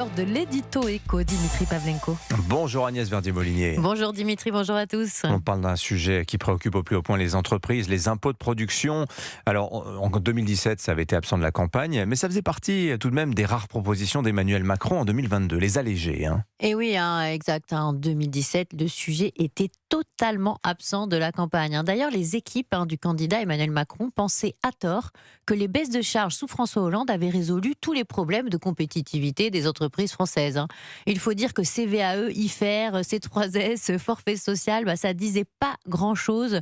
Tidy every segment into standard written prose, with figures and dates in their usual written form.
De l'édito éco, Dimitri Pavlenko. Bonjour Agnès Verdier-Molinier. Bonjour Dimitri, bonjour à tous. On parle d'un sujet qui préoccupe au plus haut point les entreprises, les impôts de production. Alors en 2017, ça avait été absent de la campagne, mais ça faisait partie tout de même des rares propositions d'Emmanuel Macron en 2022, les alléger. Et oui, exact. En 2017, le sujet était totalement absent de la campagne. D'ailleurs, les équipes du candidat Emmanuel Macron pensaient à tort que les baisses de charges sous François Hollande avaient résolu tous les problèmes de compétitivité des entreprises françaises. Il faut dire que CVAE, IFER, C3S, forfait social, ça disait pas grand-chose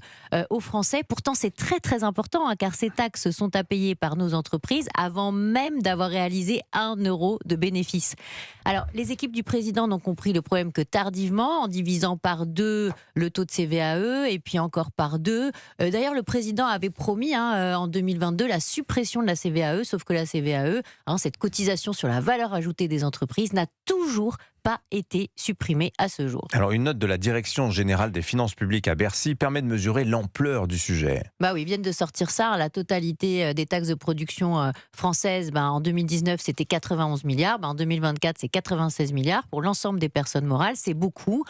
aux Français. Pourtant, c'est très très important car ces taxes sont à payer par nos entreprises avant même d'avoir réalisé 1 euro de bénéfice. Alors, les équipes du président n'ont compris le problème que tardivement, en divisant par 2 le taux de CVAE et puis encore par 2. D'ailleurs, le président avait promis en 2022 la suppression de la CVAE, sauf que la CVAE, cette cotisation sur la valeur ajoutée des entreprises, n'a toujours pas été supprimée à ce jour. Alors une note de la Direction générale des finances publiques à Bercy permet de mesurer l'ampleur du sujet. Oui, ils viennent de sortir ça. La totalité des taxes de production françaises, en 2019, c'était 91 milliards. En 2024, c'est 96 milliards. Pour l'ensemble des personnes morales, c'est beaucoup.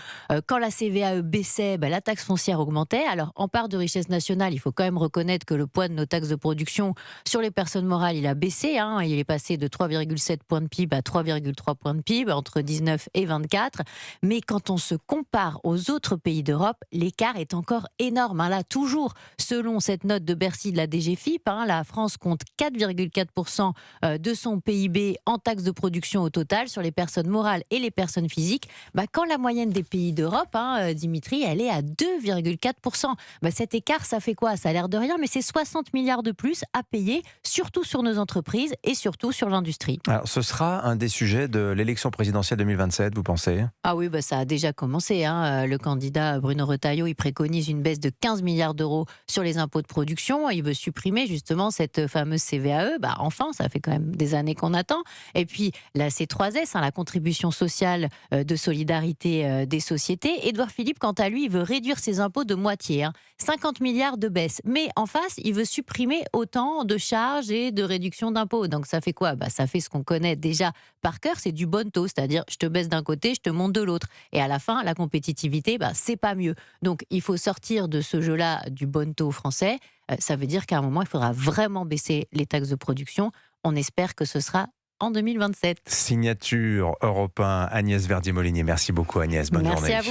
Quand la CVAE baissait, la taxe foncière augmentait. Alors, en part de richesse nationale, il faut quand même reconnaître que le poids de nos taxes de production sur les personnes morales, il a baissé. Il est passé de 3,7 points de PIB à 3,3 points de PIB entre 19 et 24. Mais quand on se compare aux autres pays d'Europe, l'écart est encore énorme. Là, toujours, selon cette note de Bercy de la DGFiP, la France compte 4,4% de son PIB en taxes de production au total sur les personnes morales et les personnes physiques. Quand la moyenne des pays d'Europe, Dimitri, elle est à 2,4%. Cet écart, ça fait quoi? Ça a l'air de rien, mais c'est 60 milliards de plus à payer, surtout sur nos entreprises et surtout sur l'industrie. Alors ce sera un des sujets de l'élection présidentielle 2027, vous pensez? Ah oui, ça a déjà commencé. Le candidat Bruno Retailleau, il préconise une baisse de 15 milliards d'euros sur les impôts de production. Il veut supprimer justement cette fameuse CVAE. Enfin, ça fait quand même des années qu'on attend. Et puis la C3S, la contribution sociale de solidarité des sociétés. Édouard Philippe, quant à lui, il veut réduire ses impôts de moitié. 50 milliards de baisse. Mais en face, il veut supprimer autant de charges et de réduction d'impôts. Donc ça fait quoi? Ça fait ce qu'on connaît déjà par cœur, c'est du bon taux. C'est-à-dire, je te baisse d'un côté, je te monte de l'autre. Et à la fin, la compétitivité, c'est pas mieux. Donc il faut sortir de ce jeu-là du bon taux français. Ça veut dire qu'à un moment, il faudra vraiment baisser les taxes de production. On espère que ce sera en 2027. Signature Europe 1, Agnès Verdier-Molinier. Merci beaucoup Agnès, bonne journée. Merci à vous.